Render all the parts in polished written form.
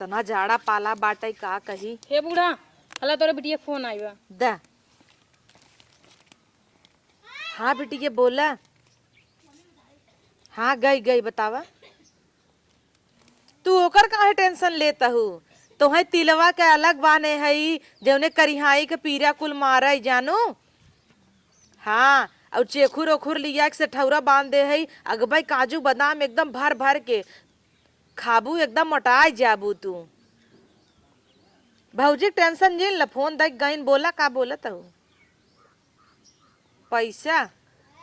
तना जाड़ा पाला बाटे का कही। हे बूढ़ा हला तोरे बिटिया फोन आइबा द हाँ बेटी के बोला। हाँ गई गई बतावा। तू ओकर काहे टेंशन लेता हूँ। तोहे तिलवा के अलग बाने हई जौने करिहाई के पीरा कुल मारे जानू। हाँ और चेखुर ओखुर लिया से ठौरा बांध दे हई अगबई काजू बादाम एकदम भर भर के खाबू एकदम मोटाई जाबू तू। भौजी टेंशन झेल ल फोन देख गईन बोला का बोलत हूँ। पैसा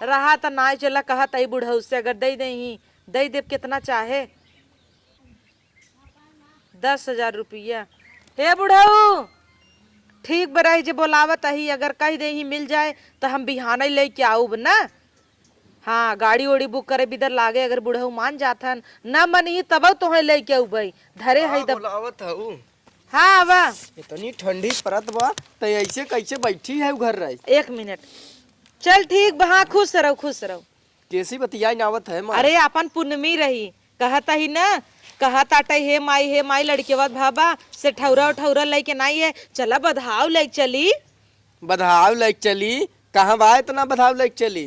रहा तो ना चला कहा तई बुढ़ऊ से अगर दे दे दे कितना चाहे 10,000 रुपया। हे बुढ़ऊ ठीक बराई जे बोलावत ही अगर कह दे ही मिल जाए तो हम बिहान ही लेके आऊब ना। हाँ गाड़ी ओड़ी बुक करे बिदर लागे अगर बुढ़ऊ मान जाथन ना मन ही तब तो लेके आऊ भाई धरे है तब बोलावत हूँ। हाँ आवा। इतनी ठंडी परत बा तो ऐसे कैसे बैठी है घर रही। 1 मिनट चल ठीक बहा खुश रहो खुश रहो। कैसी बतियाई नावत है माँ। अरे अपन पुनमी रही कहता ही ना कहता हे माई लड़केवा भाबा से ठौरा ठौरा लेके नहीं है चला बधाव लेके चली। बधाव लेके चली कहाँ बा इतना बधाव लेके चली।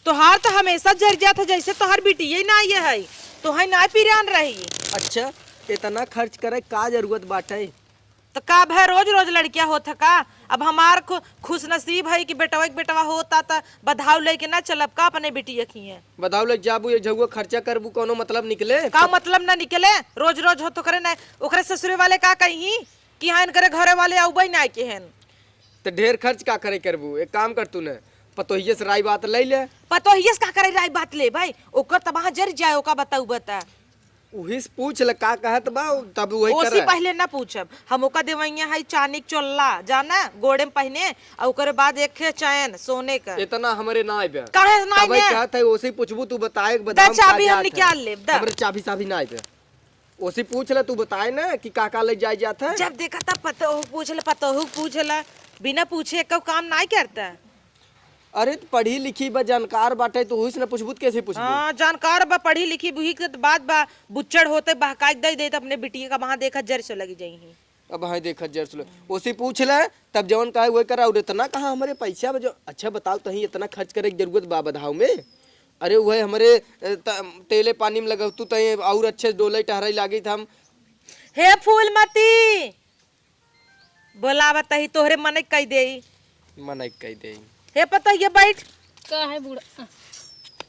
तोहार तो हमेशा जर जात जैसे तोहार बिटिया ना ये है तो है ना पिरान रही। अच्छा इतना खर्च करे का जरूरत बाटे। तो का भाई रोज रोज लड़किया होता का। अब हमार खुश नसीब है कि बेटवा होता तो बधाव लेके ना चलब का अपने बिटिया की है। बधाव लेके जाबू ये झगुआ खर्चा करबू कोनो मतलब निकले का मतलब ना निकले रोज रोज हो तो करे ना ओकरे ससुरे वाले का कही कि हाँ करे घरे वाले आउबई ना के हन तो ढेर खर्च का करे करबू। एक काम कर तू न पतोहिए से राय बात ले ले। पतोहिए से का करे राय बात ले भाई ओकर तबाह जर जाए ओका बताऊ बता। उही से पूछ ले का कहत बा तब वही कर। ओसी पहले ना पूछब हम ओका देवैया है चानिक चोल्ला जाना गोड़े में पहने और ओकरे बाद एक चैन सोने का। इतना हमरे ना आइबे काहे ना तब कहत है ओसी पूछबू तू बताए बदाम का चाबी हम निकाल ले दा। हमरे चाबी साबी ना आइबे ओसी पूछ ले तू बताए ना कि का ले जाए जात है। जब देखा तब पूछ ले बिना पूछे का काम नहीं करता। अरे तो पढ़ी लिखी बा जानकार बाटे तो उही से ना पूछबू कैसे पूछबू। हाँ जानकार बा पढ़ी लिखी बुही के बात बा बुच्चड़ होते बहकाई दे तो अपने बिटिया का वहां देखा जर से लगी जाई। अब हाँ देखा जर सुन उसी पूछ ले तब जवन कहे वही करा। और इतना कहाँ हमारे पैसा बजो। अच्छा बताओ तो इतना खर्च करे की जरूरत बा बधाव में। अरे वह हमारे तेले पानी में लगतू तो और अच्छे डोले टहराई लागी था हम। हे फूलमती बोलावत ही तोहरे मन कह दे मन कह दे। हे पता ये बैठ का है बूढ़ा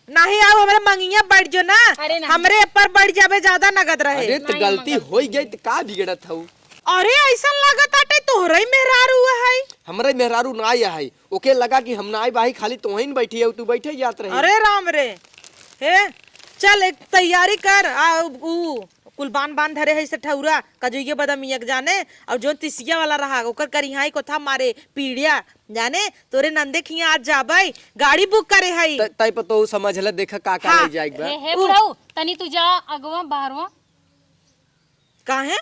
नहीं आओ हमारे मंगिया बैठ जो ना हमरे पर बैठ जावे ज्यादा नगद रहे। अरे तो गलती हो गई तो का बिगड़त हूँ। अरे ऐसा लागत आटे तोहरे मेहरारू है। हमरे मेहरारू ना आया है ओके लगा कि हम ना आई बाही खाली तो वहीं बैठी है तू बैठे जात रही। अरे राम रे हे चल एक तैयारी कर ऊ कुलबान बांध धरे है से ठौरा कजुए बदम एक जाने और जो तिसिया वाला रहा ओकर करिहाई को था मारे पीड़िया जाने तोरे नंदे खिया आज जाबई गाड़ी बुक करे है तय पर तो समझ ले देखा का ले जाएगा। हे बुढ़ऊ तनी तू जा अगवा बाहरवा काहे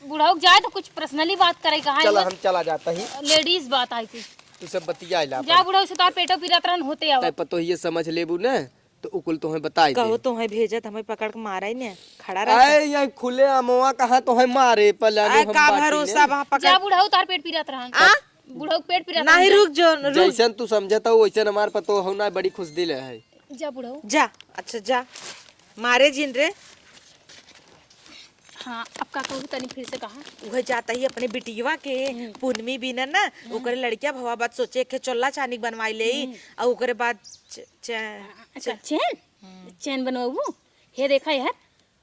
बुढ़ऊ जाए तो कुछ पर्सनली बात करे कहा चल हम चला जाता ही लेडीज बात आई थी तू सब बतिया ला जा बुढ़ऊ से तार पेटो पीरा तरन होते आवा। तय पर तो ये समझ लेबू न तो उकुल तो हमें बताई कहो तो है भेजत हमें पकड़ के मारा ही ने खड़ा रहा। अरे ये खुले अमवा कहाँ तो है मारे पलाने हम का भरोसा वहां पकड़ जा बुढ़ऊ तार पेट पीरा तरन बुढ़ऊ पेट पीरा नहीं रुक जो जैसन तू समझता हो वैसे हमार पतो हो ना बड़ी खुश दिल है। जा बुढ़ऊ जा अच्छा जा मारे जिन रे। हाँ अब का कहूँ तनी फिर से कहा वह जाता ही अपने बिटिया के पूनमी बिना ना ओकरे लड़किया भवा बात सोचे के चोल्ला चानिक बनवाई ले और ओकरे बाद चैन चैन बनवाबू। हे देखा यार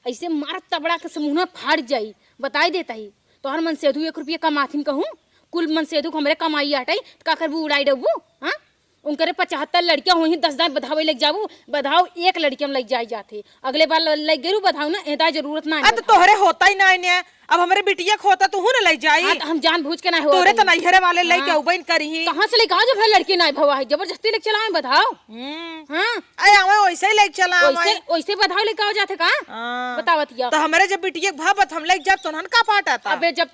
ऐसे मार तबड़ा के समूह फाड़ जाई बताई देता ही तोहर मन सेधु 1 रुपया कमाथिन कहूँ कुल मन सेधु हमरे कमाई हटाई का करबू उड़ाई डबू। हाँ उनकरे 75 लड़कियां हुई 10 बधावे लग जाबू बधाव एक लड़की में लग जाई जाते अगले बार लग गेरू बधाव ना एदा जरूरत ना तो तोहरे होता ही ना ने अब हमारे बिटिया खोता तो हूं ना ले जाई। हाँ, हम जान बूझ के ना हो तोरे तो नैहरे वाले लेके उबैन करही कहां से लेके आ जो भाई लड़की ना भवा है जबरदस्ती लेके चलाए बधाव। हां अरे हमें वैसे ही लेके चला वैसे बधाव लेके आओ जाते का बतावतिया तो हमारे जब बिटिया भाबत हम लेके जाब तो हन का पाटा था। अबे जब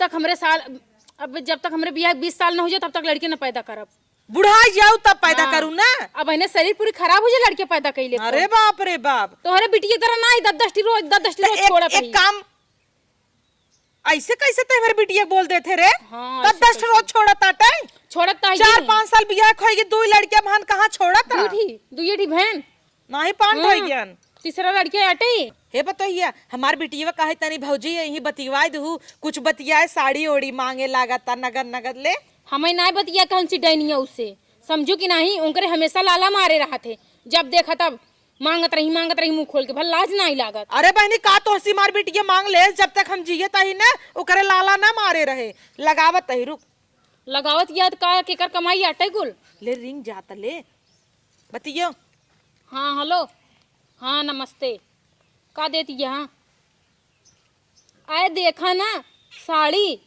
तक हमरे बियाह 20 साल ना हो जाए तब तक लड़की ना पैदा करब बुढ़ा जाऊ तब पैदा करूं ना। अब इन्हें शरीर पूरी खराब हो जाए लड़के पैदा कैले। अरे बाप रे बाप तोहरे बिटिया तरह ना 10 रोज छोड़ा एक काम ऐसे कैसे ते हमारे बिटिया बोल देते रे? हाँ, तब ऐसे 10 रोज छोड़त आटे छोड़त ता 4-5 साल बियाह खोई दो लड़कियां भान कहाँ छोड़त दुई बहन नहीं पान हाँ। होई गन तीसरा लड़के आटे हे बतैया हमार बिटिया कहे तनी भौजी यही बतिवाई दहू कुछ बतियाए साड़ी ओड़ी मांगे लागता नगद नगद ले हमें ना बतिया कौन सी डैनिया उससे समझो कि नहीं उनके हमेशा लाला मारे रहा थे जब देखा तब मांगत रही मुंह खोल के भल लाज नहीं लागत। अरे बहनी का तो हसी मार बिटिया मांग ले जब तक हम जिये तही ना ओकरे लाला ना मारे रहे लगावत तही रुक लगावत याद का केकर कमाई आटे कुल ले रिंग जाता ले बतियो। हाँ हेलो हाँ नमस्ते का देती है? हाँ आए देखा ना साड़ी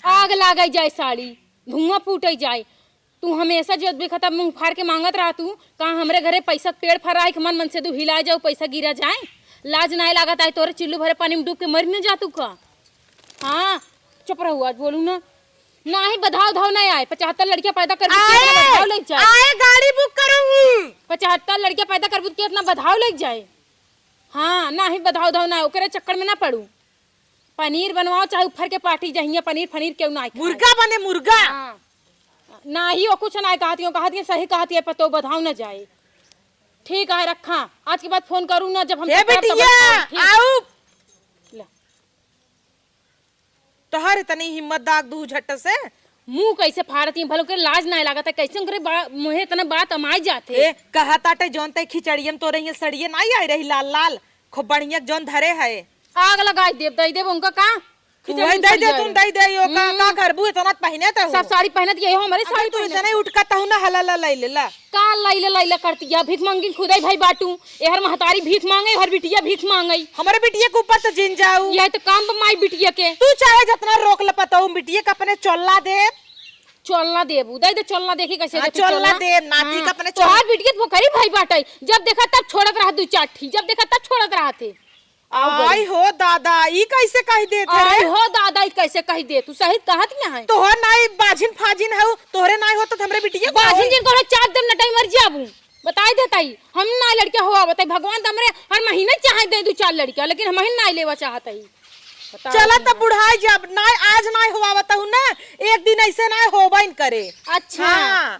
आग लाग जाए साड़ी धुआं फूट जाए तू हमेशा जब देखा तब मुंह फाड़ के मांगत रहा तू कहाँ हमरे घरे पैसा पेड़ फराए मन मन से तू हिला जाओ पैसा गिरा जाए लाज नहीं लागत आए तोरे चिल्लू भरे पानी में डूब के मर न जा तू का। हाँ चुप रहो आज बोलू ना ना ही बधाव धाव नहीं आए 75 लड़कियां पैदा कर बधाव लग जाए आए गाड़ी बुक करूंगी 75 लड़कियां पैदा कर के इतना बधाव लग जाए। हाँ ना ही बधाव धाव ना ओकरे चक्कर में ना पड़ू पनीर बनवाओ चाहे उफर के पार्टी जहिया पनीर फनीर क्यों ना मुर्गा बने मुर्गा। हाँ ना ही वो कुछ ना कहती है सही कहती है पतो बधाव न जाए। ठीक है रखा आज के बाद फोन करूँ ना जब हम हे बिटिया आओ ले। तोहर इतनी हिम्मत दाग दू झट से मुंह कैसे फाड़ती भलो के लाज नहीं लगा था कैसे उनके मुहे इतना बात अमाई जाते ए कहताटे जौन ते खिचड़ियम तो रही सड़िए नहीं आई रही लाल लाल खूब बढ़िया जौन धरे है आग लगाई देव दई देव उनका का वही दे दे तुम दे दे यो का करबू इतना पहने तो सब साड़ी पहनत यही हो हमारी साड़ी तू इतना ही उठका हूं ना हला ले ले ला का लाइला करती है भीख मांगी खुदाई भाई बाटू एहर महतारी भीख मांगे हर बिटिया भीख मांगई हमारे बिटिया के ऊपर तो जिन जाऊ यह तो काम माई बिटिया के तू चाहे जितना रोक लपताऊ बिटिया का अपने चोल्ला दे चोलना देबू दई दे चोलना देखी कैसे हाँ, चोल्ला दे नाती का अपने तोहार बिटिया तो करी भाई बाटई जब देखा तब छोड़त रहा दू चाठी जब देखा तब छोड़त रहा थे आई हो दादा ई कैसे कह दे थे आई हो दादा ई कैसे कह दे तू सही कहत क्या है तोहर नाई बाजिन फाजिन है तोहरे नाई हो तो हमरे बिटिया बाजिन जिन को चार दिन नटाई मर जाबू बताई देताई हम ना लड़के हुआ बताई भगवान हमरे हर महीने चाहे दे दू चार लड़का लेकिन हम ही ना लेवा चाहतई चला तब बुढ़ाई जब नाई आज नाई हुआ बताऊ ना एक दिन ऐसे नाई होबइन करे। अच्छा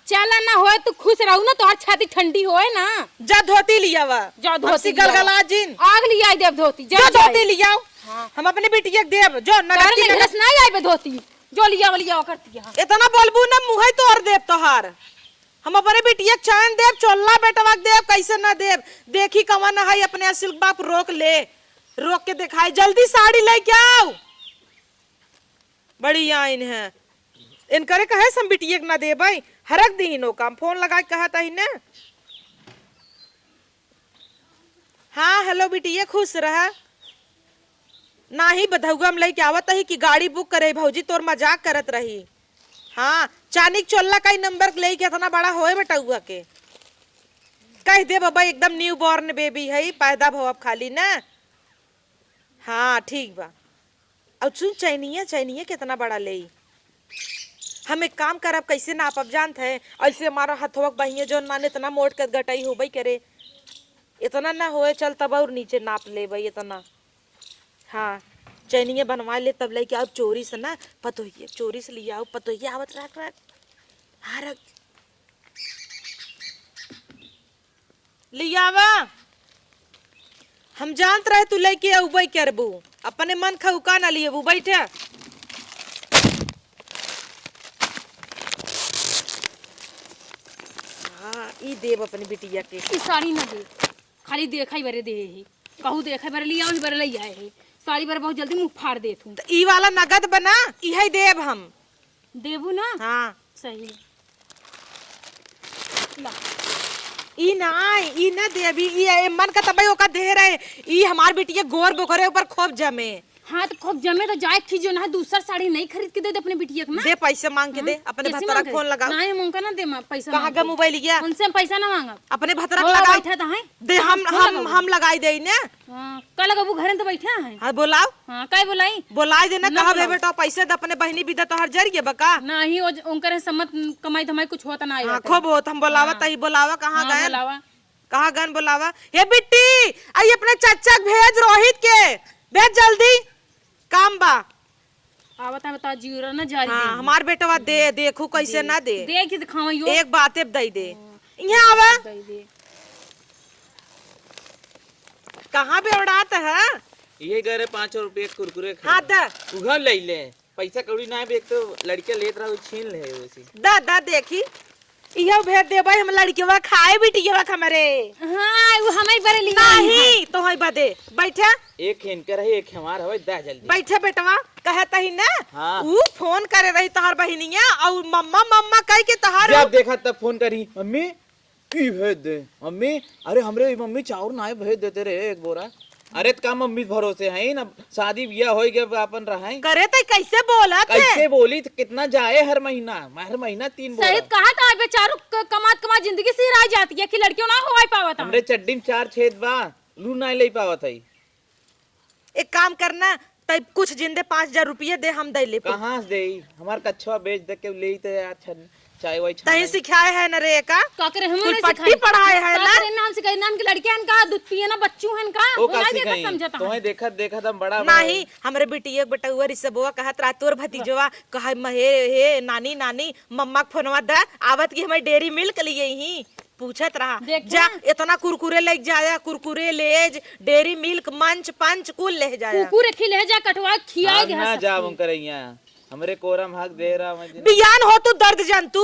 चला ना होए तो खुश रहू ना तोहर छाती ठंडी होए ना जा धोती लिया वा जा धोती गलगला जिन आग लिया देव धोती जो धोती लिया हम अपने बिटिया के देव जो नगद की नगद नहीं आइबे धोती जो लिया करती है इतना बोलबू ना मुंह तोड़ देव तोहार हम अपने बिटिया चैन देव चोल्ला बेटवा देव कैसे ना देव देखी कवन है अपने असिल बाप रोक के दिखाई जल्दी साड़ी लेके आओ बड़ी आइन है इन करे कहे सम बिटिया के ना दे भाई हरक दी नो काम फोन लगा के कहता ही ना। हाँ हेलो बिटिया खुश रहा ना ही बधुआ हम लेके आवत ही कि गाड़ी बुक करे भौजी तोर मजाक करत रही। हाँ चानिक चोल्ला का नंबर लेके इतना बड़ा होए बेटुआ के कह दे बाबा एकदम न्यू बॉर्न बेबी है पैदा भव खाली ना। हाँ ठीक बा अब सुन चैनिया कितना बड़ा ले हम एक काम करब कैसे नापब जानत है ऐसे हमारा हथवक बहिए जो ना इतना मोट कर गटाई हो करे इतना ना होए चल तब और नीचे नाप ले भाई इतना। हाँ चैनिया बनवा ले तब लेके आओ चोरी से ना पतोहिए चोरी से लिया आओ पतोहिए आवत रख हाँ रख लिया आवा हम जानत रहे तू लेके उबई करबू अपने मन खौका ना लिए वो बैठे। हाँ ई देव अपनी बिटिया के ई साड़ी ना दे खाली देखा ही बरे दे ही कहू देखा बरे लिया ही बरे ले आए है साड़ी बरे बहुत जल्दी मुंह फाड़ दे तू तो ई वाला नगद बना इहे देव हम देबू ना। हाँ सही ला ई ना देवी ई मन का तबई ओका दे रहे ई हमार बिटिया गोर बोकरे ऊपर खूब जमे। हाँ तो खूब जमे तो जाए थी जो ना दूसरा साड़ी नहीं खरीद के दे अपने बिटिया को ना दे पैसे मांग के दे अपने भतरा फोन लगा नहीं मुमकिन ना दे पैसा कहाँ का मोबाइल गया उनसे हम पैसा ना मांगा अपने भतरा हो, लगा बैठा था है दे हम लगाई दे ने। हाँ कल अबू घर तो बैठा है। हाँ बोलाओ हाँ काय बोलाई बोलाई देना कहा बे बेटा पैसे दे अपने बहनी भी दे तो हर जरिए बका नहीं उनकर सम्मत कमाई धमाई कुछ होता ना। हाँ खूब होत हम बोलावा तही बोलावा कहाँ गए बोलावा कहाँ गन बोलावा ये बिट्टी आई अपने चाचा भेज रोहित के भेज जल्दी काम बा आवता बता जीरा ना जारी हाँ हमार बेटवा दे देखू कैसे ना दे देख के दिखावा यो एक बाते दई दे यहाँ आवा दे दे कहाँ बेवड़ात है ये गरे 5 रुपये कुरकुरे हाँ दा उघर ले ले पैसा कौड़ी ना एक तो लड़के लेत रहा छीन ले वैसे दा देखी इहो भेज दे भाई हम लड़कीवा खाए बिटिया हमरे हां वो हमारी बरे लिया नहीं तो है बदे बैठा एक हिनकर है एक हमार हवे दा जल्दी बैठे बेटवा कहता ही ना हाँ। ऊ फोन करे रही तोहार बहिनिया और मम्मा मम्मा कह के तोहार जब देखा तब फोन करी मम्मी की भेज दे मम्मी अरे हमरे मम्मी चाउर ना भेज देते रे एक बोरा अरे तो का मम्मी भरोसे है ना शादी बियाह हो गया अपन रहा करे तो कैसे बोला थे कैसे बोली तो कितना जाए हर महीना 3 बोरा सही कहा था बेचारू कमात जिंदगी से रह जाती है कि लड़कियों ना हो पावा था हमरे चड्डी में 4 छेद बा लू ना ले पावत है एक काम करना तब कुछ जिंदे 5,000 रुपये दे हम दे ले कहाँ से दे हमार कच्छवा बेच दे के ले तो यार चाय वाय तही सिखाए है न रे का का करे हम कुल ने पट्टी सिखाई पढ़ाए है का ना करे नाम सिखाई नाम की लड़कियां का दूध पिए ना बच्चू हैं का ओ बोला का देखा सिखाई समझता तुम्हें देखा हम बड़ा नहीं हमरे बिटिया बेटुआ रिसबुआ कहत रहा तोर भतीजवा कहा महे हे नानी नानी मम्मा के फोनवा द आवत की हमारी डेयरी मिल्क लिए ही पूछत रहा देखा? जा इतना कुरकुरे ले जाया कुरकुरे लेज डेयरी मिल्क मंच पंच कुल ले जाया कुकुर खिले जा कटवा खियाई दे ना जाब करैया हमरे कोरम हक दे रहा मुझे बियान हो तू दर्द जंतु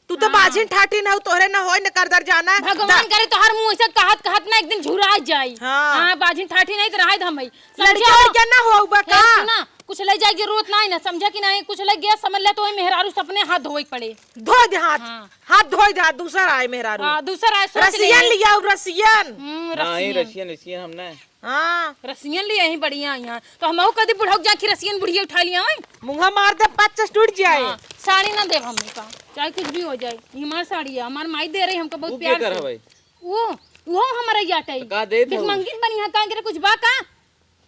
तू तो बाजिन ठाटी न हो तोहरे न होय न करदर जाना भगवान करे तो हर मुंह ऐसा कहत ना एक दिन झुरा जाई हाँ। हां बाजिन ठाठी नहीं तो रहा धमई लड़किया लड़किया ना हो बका ना कुछ ले जाए जरूरत नहीं ना समझा कि नहीं कुछ ले गया समझ ले तो मेहरारू सपने हाथ धोई पड़े धो दे हाथ हाँ। हाथ धो दे हाथ दूसरा आए मेहरारू हां दूसरा है सोच ले रसियन लिया रसियन नहीं रसियन रशियन हमने हाँ रसियन लिए ही बढ़िया यहाँ तो हम कदी बुढ़ाऊ जा की रसियन बुढ़िया उठा लिया हैं मुंगा मार दे 50 टूट जाए हाँ, साड़ी ना दे हमें का चाहे कुछ भी हो जाए ये हमारी साड़ी है हमार माई दे रही हमको बहुत प्यार कर से भाई वो हमारा याटे तो का दे फिर दो। मंगिन बनी है का कुछ बा का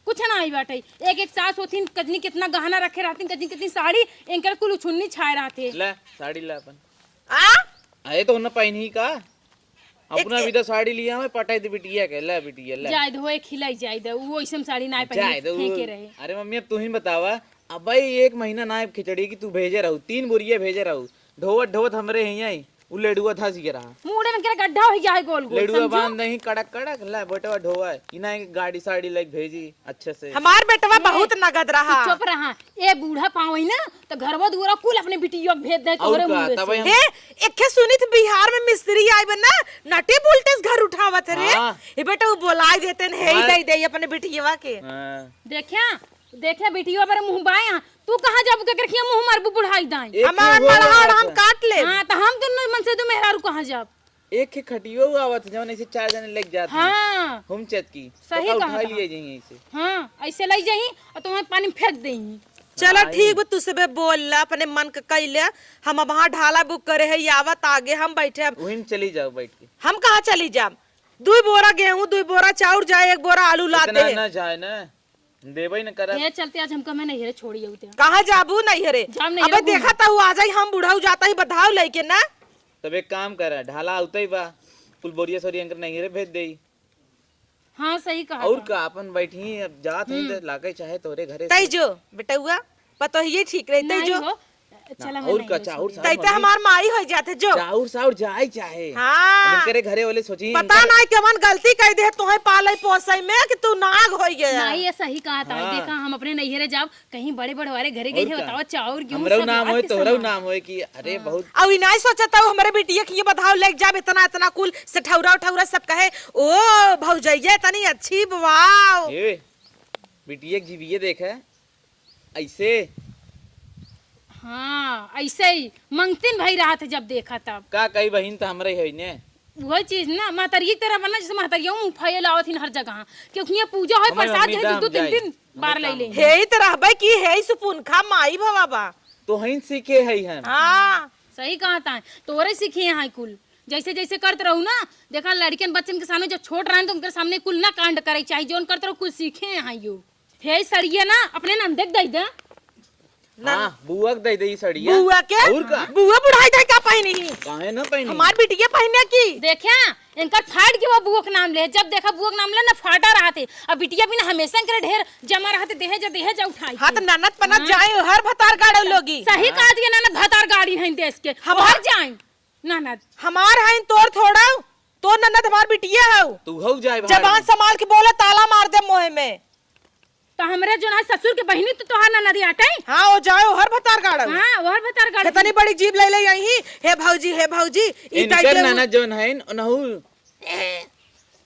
कुछ ना आई बाटे एक सास होती कजनी कितना गहना रखे रहती कजनी कितनी साड़ी इनकर कुल उछुन्नी छाए रहते ले साड़ी ला अपन आ आए तो उन्हें पहनी का अपना भी तो साड़ी लिया मैं पटाई दे बिटिया के ले बिटिया ले जाय दो खिलाई जाय दो वो ऐसे साड़ी ना जाए पहने तो फेंके रहे अरे मम्मी अब तू ही बतावा अब भाई 1 महीना ना खिचड़ी की तू भेजे रहू 3 बोरिया भेजे रहू ढोवत हमरे यहीं उ लेडुआ था सी रहा मुंडे में क्या गड्ढा हो गया है गोल गोल लेडुआ बांध नहीं कड़क कड़क ले बेटवा ढोवा इना गाड़ी साड़ी लाइक भेजी अच्छे से हमार बेटवा बहुत नगद रहा चुप रहा ए बूढ़ा पावई ना तो घरवा दूरा कुल अपने बिटिया के भेज दे और तोरे का मुंह तब से हम हे एके सुनी थी बिहार में मिस्त्री आए बना नटे बुलटेस घर उठावत रे हाँ। ये बेटा वो बोलाई देते ने हे ही दे अपने बिटिया के हाँ। देखा बिटिया पर मुंह बाया तू कहां जाब के रखिया मुंह मारबू बुढ़ाई दाई एक हमार ही वो मड़हाड़ आवत हम है। काट ले हां तो हम दोनों मन से तो मेहरारू कहां जाब एक ही खटियो आवत जवन ऐसे 4 जने लग जाते हां हम चत की सही तो कहा उठा था। लिए जाइए ऐसे हां ऐसे ले जाई और तुम्हें पानी में फेंक देई चलो ठीक बा तू सबे बोल ला अपने मन के कैले हम अब वहां ढाला बुक करे है आवत आगे हम बैठे अब वहीं चली जाओ बैठ के हम कहाँ चली जाम 2 बोरा गेहूं 2 बोरा चाउर जाए 1 बोरा आलू ला इतना दे ना जाए ना देबई न कर ये चलते आज हमको मैं नहीं रे छोड़िए उते कहाँ जाबू नहीं हरे जाम नहीं अबे रे, देखा था आ जाई हम बुढ़ाऊ जाता ही बधाव लेके ना तब एक काम कर ढाला उतई बा कुल बोरिया सोरी अंकर नहीं रे भेज देई हां सही कहा और का अपन बैठी अब जात है तो लागे चाहे तोरे घरे तई जो बेटुआ पतो ये ठीक रही तई नहीं जो हो चला और का चाउर तई ते हमार माई हो जाते जो चाउर साउर जाए चाहे हाँ करे घरे वाले सोची पता नहीं कवन गलती कर दे तोहे पाले पोसई में कि तू नाग हो गया नहीं ये सही कहा था हाँ। देखा हम अपने नैहरे जाब कहीं बड़े बड़े वाले घरे गए और थे का? बताओ चाउर गेहूं हमरो सब नाम लाद होए के तोहरो सामान। नाम होए कि अरे बहुत अब ई नहीं सोचता हूँ हमारे बिटिया की ये बधाव लेके जाब इतना इतना कुल से ठौरा ठौरा सब कहे ओ भौजैया तनी अच्छी वाव ए बिटिया की जीविए देखे ऐसे हाँ ऐसे ही मंगतीन भाई रहा था जब देखा तब का कई बहन तो हमरे है ने वही चीज ना महतरिया की तरह बनना जैसे महतरिया मुंह फैल आवत हर जगह क्योंकि ये पूजा है हमारी प्रसाद मम्मी है दाम दो तीन जाई। दिन बार ले ले हे ही तरह भाई की हे ही सुपुनखा माई भवाबा तो हइन सीखे है हम हाँ सही कहा था तोरे सीखे यहाँ कुल जैसे जैसे करते रहू ना देखा लड़कियन बच्चन के सामने जब छोट रहे तो उनके सामने कुल ना कांड करे चाहिए जो करते रहो कुल सीखे यहाँ यो हे सड़िए ना अपने नंदे दे दे हाँ बुआक दे दे सड़िया बुआ के और का बुआ बुढ़ाई दे का पहनी ही काहे ना पहनी हमार बिटिया पहने की देखा इनका फाट के वो बुआ के नाम ले जब देखा बुआ के नाम ले ना फाटा रहते अब बिटिया भी ना हमेशा इनके ढेर जमा रहते देहे जा उठाई हाँ तो ननद पनत जाए हर भतार गाड़े लोगी सही कहा दिया ननद भतार गाड़ी है देश के हमार जाए ननद हमार है तोर थोड़ा तो ननद हमार बिटिया है तू हो जाए जबान संभाल के बोले ताला मार दे मोहे में तो हमरे जो ना ससुर के बहिनी तो तोहार ननद आटे हाँ वो जाओ हर भतार गाड़ा हां और भतार गाड़ी कितनी बड़ी जीप ले यही हे भौजी ई इनकर ननद जोन है नहु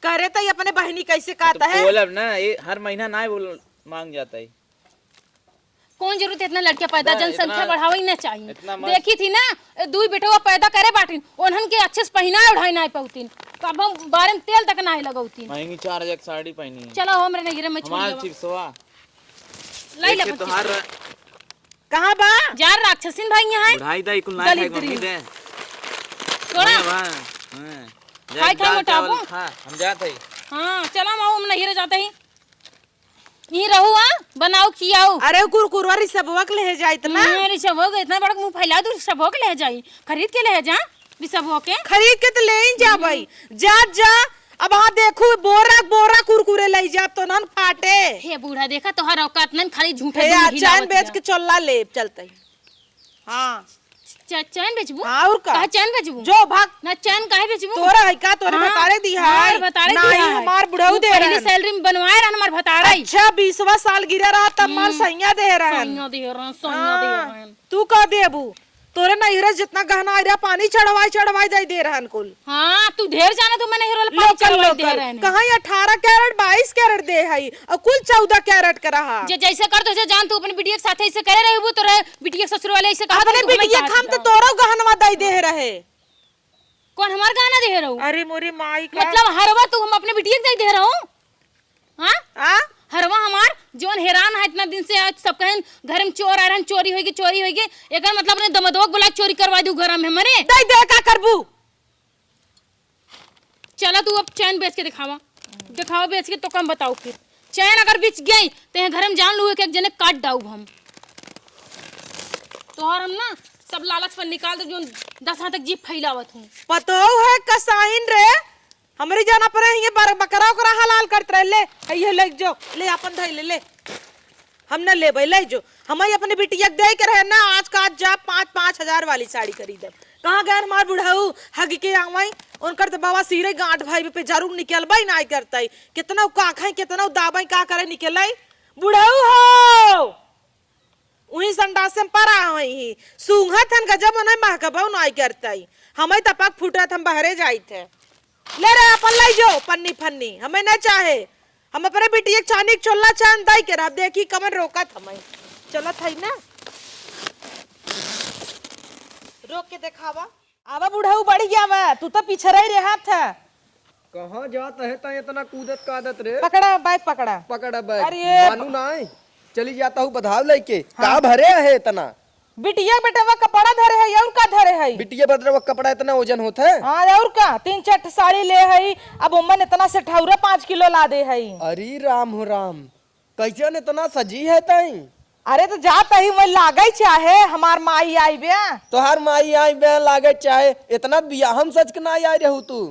करे तो अपने बहनी कैसे कहता है बोलब ना ये हर महीना ना बोल मांग जाता है कौन जरूरत है इतना लड़कियां पैदा जनसंख्या बढ़ावे ना चाहिए इतना देखी थी ना दुई बेटवा पैदा करे बाटिन उन्हन के अच्छे से पहना उठाई ना पाउतीन कब बारे में तेल तक ना लगाउतीन महंगी 4000 साड़ी पहनी है चलो हमरे नगरे में छोड़ हमार दो चिप्सवा लाई देखे ला तो हर कहाँ बा जार राक्षसिन भाई यहाँ है बढ़ाई दे कुल ना खाए दलिद्री। मम्मी दे थोड़ा हां खाई मोटापो हां हम जात है हाँ चला माओ हम नहीं जाते ही यहीं रहू हाँ बनाओ खियाओ अरे कुरकुरवा रिसबवक ले जाइत ना ऋषभ हो गए इतना बड़ा मुंह फैला दो ऋषभ हो के ले जाई खरीद के ले जा ऋषभ हो के खरीद के तो ले ही जा भाई जा अब हाँ देखू बोरा कुरकुरे ले जा तो नन फाटे हे बूढ़ा देखा तोहर औकात नहीं खाली झूठे हे दूध चैन हिलावत बेच जा। के चलला ले चलते ही हाँ चैन बेचबू हाँ और का कहा चैन बेचबू जो भाग ना चैन काहे बेचबू तोरा है का तोरे हाँ, बतारे दी हमार है बतारे नहीं दिया है। हमार बुढ़ऊ दे पहली रहे सैलरी में बनवाए रहन हमार भताड़ा ही अच्छा 20वां साल गिरा रहा तब मार सैया दे रहे सोनिया दे रहन तू का देबू तोरे नैरस जितना गहना आइरा पानी चढ़वाई दे रहन कुल हाँ तू ढेर जाना तो मैंने हीरो पानी लोकल चढ़वा दे लोकल रहन कहाँ 18 कैरेट 22 कैरेट दे है और कुल 14 कैरेट का रहा जे जैसे कर तो जान तू अपनी बिटिया के साथ ऐसे करे रहबू तो रहे बिटिया के ससुर वाले ऐसे कहा अपने बिटिया खाम तो तोरो गहनवा दे रहे कौन हमार गाना दे रहू अरे मोरी माई का मतलब हरवा तू हम अपने बिटिया के दे रहू हाँ आ हरवा हमार जोन हैरान है इतना दिन से आज सब कहन घर में चोर आ रहन चोरी होगी एकर मतलब ने दमदोक बुला चोरी करवा दू घर में हमारे दे का करबू चला तू अब चैन बेच के दिखावा बेच के तो कम बताओ फिर चैन अगर बिच गई तो यहाँ घर में जान लू एक जने काट दाऊ हम तोहर हम ना सब लालच पर निकाल दो जो 10 हाथ तक जीप फैलावत हूँ पतो है कसाइन रे हमरे जाना पड़े ये बकरा ओकरा हलाल करत रहे ले ये ले जो ले अपन धई ले हम न लेबै ले जो हम अपने बिटिया के दे के रहे ना आज का आज जा 5,000 वाली साड़ी खरीदे कहाँ गए हमार बुढ़ऊ हग के आवाई उनकर तो बाबा सिरे गांठ भाई पे जरूर निकलबै ना करतै कितना काखै कितना दाबै का करे निकलै बुढ़ऊ हो उही संडास से परा होई सूंघत हन गजब न महकबौ नाई करतै हमें तपक फुटत हम बहरे जाई थे ले रे अपन ले जो पन्नी फन्नी हमें न चाहे हम अपने बिटिया चानी चोला चांद दाई के रह देखी कमर रोकत हमें चलत है ना रोक के दिखावा आवा बुढ़ऊ बढ़ गया वा तू तो पीछे रह रहा था कहाँ जाता है ता इतना कूदत का आदत रे पकड़ा बैग पकड़ा पकड़ा बैग अरे मानू ना है चली जाता हूँ बधाव लेके का भरे है इतना बिटिया बेटवा कपड़ा धरे है और का धरे है बिटिया बदरे वो कपड़ा इतना वजन होता है हाँ और का 3-4 साड़ी ले है अब उम्मन इतना से ठौरा 5 किलो ला दे है अरे राम हो राम कैसे इतना सजी है ताई अरे तो जाता ही मैं लागे चाहे हमार माई आई बे तोहार माई आई बे लागे चाहे इतना बिया हम सच के ना आई रहू तू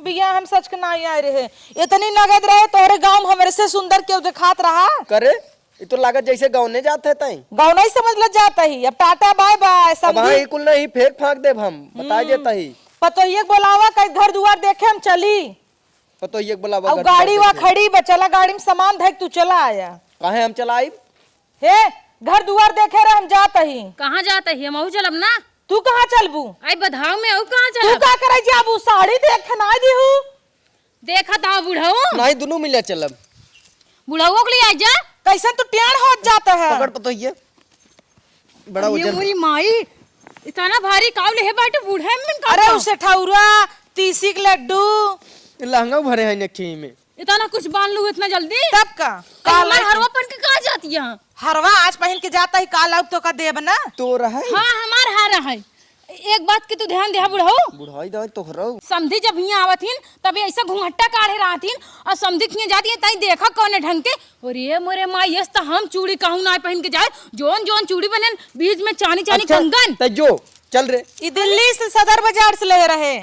बिया हम सच के ना आई रहे इतनी नगद रहे तोहरे गांव हमरे से सुंदर क्यों दिखात रहा करे ये तो लागत जैसे गाँव ने जाते है ताई गाँव नहीं समझ ल जाता ही अब टाटा बाय बाय अब समझी हाँ कुल नहीं फेंक फाक दे हम बता देता ही पतो ये बोलावा कई घर दुआर देखे हम चली पतो ये बोला अब गाड़ी वहाँ खड़ी बचला गाड़ी में सामान धक तू चला आया काहे हम चलाई हे घर दुआर देखे रहे हम जाता ही कहाँ जाता है हम चलब ना तू कहाँ चलबू आई बधाव में और कहाँ तू चलब का करे जाबू साड़ी देख ना दीहू देखा था बुढ़ऊ नहीं दोनों मिले चलब बुढ़ऊ के लिए आ जा कैसे तू टेढ़ हो जाता है पकड़ पतो ये बड़ा ये वजन मोरी माई इतना भारी कावले है बाटे बूढ़े में अरे उसे ठौरा तीसी के लड्डू लहंगा भरे है नखी में इतना कुछ बांध लू इतना जल्दी तब का हमार हरवा पहन के कहाँ जाती है हरवा आज पहन के जाता ही काल अब तो का देब ना तो रहा हाँ हमार हारा है एक बात के तू ध्यान दे बुढ़ऊ, बुढ़ाई दवाई तोहरा समधी जब यहाँ आवथिन तब ऐसा घूंघट्टा काढ़े रहथिन और समधी के जाती है तई देखा कौन ढंग के और ये मोरे माँ यस तो हम चूड़ी कहूँ ना पहन के जाए जोन जोन चूड़ी बने बीच में चानी चानी कंगन। तो जो चल रे ई दिल्ली से सदर बाजार से ले रहे।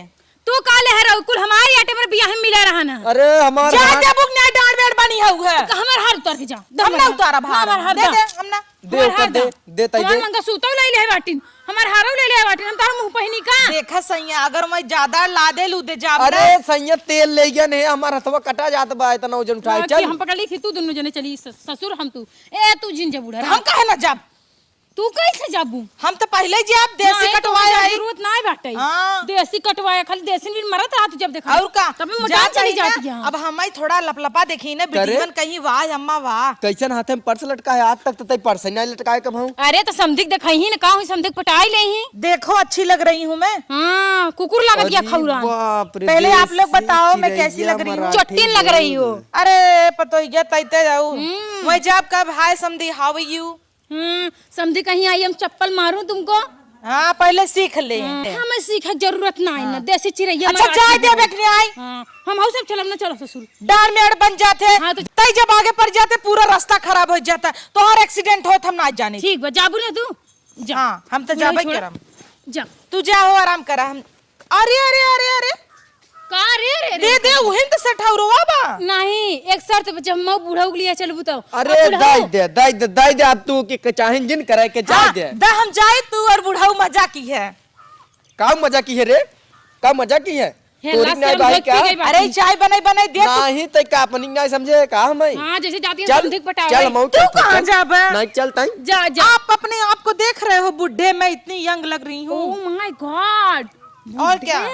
तू का ले रहा कुल हमारे आटे पर बियाह में मिला रहा ना। अरे हमारा जा दे बुक ना डांड बेड बनी हउ है। हमर हार उतार के जा हम ना उतारा भार दे दे हम ना दे ओकर दे तई दे मंगा सूतो ले ले बाटिन हमार हारो ले ले बाटिन हम तार मुंह पहिनी का देखा सैया अगर मैं ज्यादा ला दे लू दे जा। अरे सैया तेल ले गया नहीं हमारा हथवा कटा जात बा इतना वजन उठाई चल हम पकड़ ली थी तू दोनों जने चली ससुर हम तू ए तू जिन जा बूढ़ा हम काहे ना जाब। तू कैसे जाबू हम तो पहले जाब देसी कटवाए आई जरूरत ना बाटे हाँ। देसी कटवाए खाली देसी भी मरत रहा तू जब देखा और का तब मोटा चली जाती है। अब हम थोड़ा लपलपा देखी ना बिटियन कहीं वाह अम्मा वाह कैसन हाथे में पर्स लटका है आज तक तो तई पर्स नहीं लटकाए कब हूं। अरे तो समधिक देखई ही ना कहूं समधिक पटाई ले ही देखो अच्छी लग रही हूँ मैं। हां कुकुर लग गया खौरा। बाप रे पहले आप लोग बताओ मैं कैसी लग रही हूँ। चट्टीन लग रही हो। अरे पतोहिया तैते जाऊ मैं जब कब हाय समधी हाउ आर यू। समझी कहीं आई हम चप्पल मारूं तुमको। हाँ पहले सीख ले। हमें सीखे जरूरत ना है ना देसी चिरैया अच्छा चाय दे बेकने आई। हम हाउ सब चलब ना चलो ससुर डार में अड़ बन जाते हाँ, तो तई जब आगे पड़ जाते पूरा रास्ता खराब हो जाता तो हर एक्सीडेंट होत हम ना जाने। ठीक बा जाबू ना तू जा। हाँ हम तो जाबे करम जा तू जा हो आराम करा हम। अरे अरे अरे अरे का रे दे दे उहिन तो सठौरवा बा। नहीं एक शर्त पे जब मैं बूढ़ा उगलिया चलबू तो अरे दाई दे अब तू के चाहें जिन करे के जा दे दा हम जाए तू और बुढ़ाऊ मजा की है। का मजा की है रे का मजा की है तोरी नहीं भाई क्या। अरे चाय बनाई बनाई दे नहीं तई का अपनी नहीं समझे का हम हां जैसे जाती है चल समधिक पटावे चल मऊ तू कहां जाबे। नहीं चल तई जा जा। आप अपने आप को देख रहे हो बुढ़े मैं इतनी यंग लग रही हूँ। ओह माय गॉड और क्या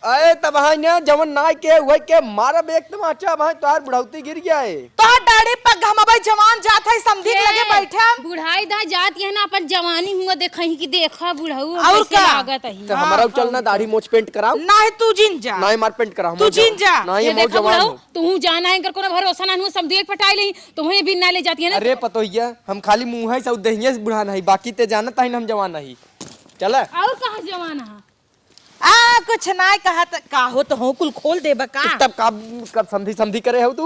अरे तब हां ने जवन नाय के हुए के मारा बेक तमाचा भाई तोहार बुढ़ौती गिर गया है तो दाढ़ी पग हम भाई जवान जात है समधिक लगे बैठे हम। बुढ़ाई दा जात है ना अपन जवानी हुआ देखही कि देखा बुढ़ऊ और कैसे का? लागत है। तो हमारा चलना दाढ़ी मोछ पेंट कराओ नहीं तू जिन जा नहीं मार पेंट कराओ तू जिन जा। नहीं ये मऊ देखा जवान बुढ़ऊ हूं। तू जाना है कर कोनो भरोसा ना हूं समझे पटाई ले तुम्हें भी ना ले जाती है ना। अरे पतोहिया हम खाली मुंह है सब दहिया से बुढ़ा नहीं बाकी ते जानत है हम जवान नहीं चल और कहां जवान है कुछ ना कहत का हो तो हो कुल खोल दे बका। तब का कर समधी समधी करे हो तू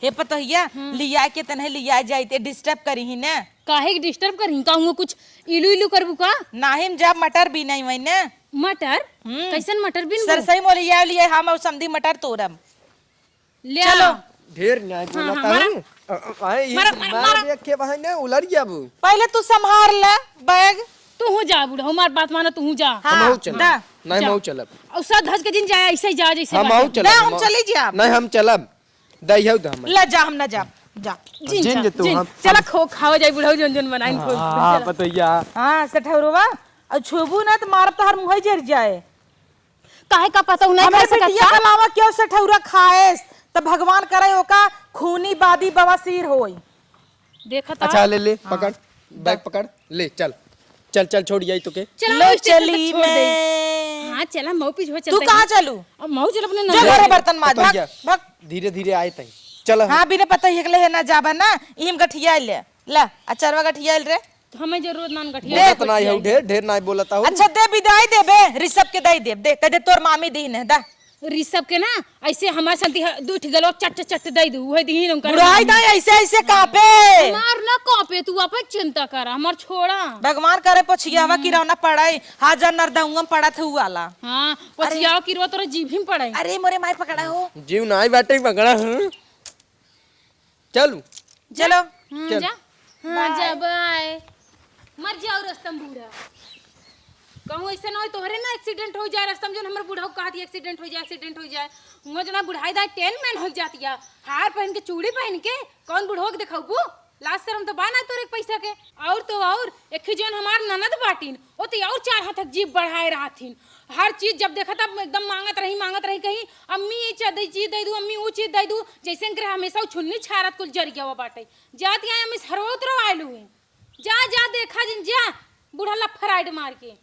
हे पतोहिया लिया के तने लिया जाइते डिस्टर्ब करी ही ने काहे डिस्टर्ब करही कहूं कुछ इलू इलू करबू का नाहिम जब मटर भी नहीं वही ने मटर कैसन मटर बिन सरसई मोलिया लिए हम और समधी मटर तोरम ले चलो। ढेर न्याय बोलता है आए ये मार देख के भाई ने उलड़ गया अब पहले तू संभाल ले बैग। तू हो जा बुढ़ऊ हमार बात माना तू जा। हम मऊ चलब दा। नहीं मऊ चलब और सद धज के दिन जाए ऐसे ही जा जैसे हम बाटे। मऊ चलब ना हम चली जा नहीं हम चलब दहिया तो हम ला जा हम ना जा जा जिन जिन जे तू जिन। हम चला खो खाओ जाए बुढ़ऊ जन जन बनाइन खो हां पतोहिया हाँ सठौरवा और छुबू ना तो मारब तो हर मुंह जर जाए। काहे का पता नहीं हमारे कर बेटिया सकता का लावा क्यों सठौरा खाएस तो भगवान करे ओका खूनी बादी बवासीर होई। देखा था अच्छा ले पकड़ बैग पकड़ ले चल चल चल छोड़ जाई तो के चला लो स्टेशन तक चली छोड़ दे। मैं। हाँ चला मऊ पीछे हो तू चलते कहाँ चलू अब मऊ चल अपने जो नजर घरे बर्तन माज भाग भाग। धीरे धीरे आए तई चल हाँ बिना पता हिकले है ना जाबा ना इम गठिया ले ला अचरवा गठिया ले रे। तो हमें जरूरत मान गठिया बोलत नहीं हो ढेर ढेर नहीं बोलता हो अच्छा दे विदाई दे बे ऋषभ के दई दे दे कदे तोर मामी दी ने दा ऋषभ के ना ऐसे हमारे संति दू ठी गलो चट चट दई दू वही दी हम कर बुढ़ाई दा ऐसे ऐसे कापे। मार ना कॉपे तू अपन चिंता कर हमार छोड़ा। भगवान करे पछियावा की रौना पड़ाई हाजर नरदंगम पड़ा थे वाला। हाँ पछियाओ की रो तोरा जीभ ही में पड़ाई। अरे मोरे माई पकड़ा हो जीव नहीं बैठे पकड़ा हूं चल चलो हाँ चल। जा हाँ जा बाय मर जाओ रस्तम बूढ़ा कहूँ ऐसे ना हो तोहरे ना एक्सीडेंट हो जाए रास्ता में जो हमर बूढ़ा कहती एक्सीडेंट हो जाए हुआ जना बुढ़ाई दा 10 मैन हो जाती है हार पहन के चूड़ी पहन के कौन बूढ़ो के दिखाऊ लास्ट शर्म तो बाना तोरे पैसा के और एक जन हमार ननद बाटीन ओ तो और 4 हाथ तक जीभ बढ़ाए रहथिन हर चीज जब देखा तब एकदम मांगत रही कहीं अम्मी ये चीज दे दू अम्मी वो चीज दे दू जैसे करे हमेशा छुन्नी छारत कुल जर गया बाटे जाती है अम्मी सरवत रवालू जा जा देखा जिन जा बूढ़ा लफराइड मार के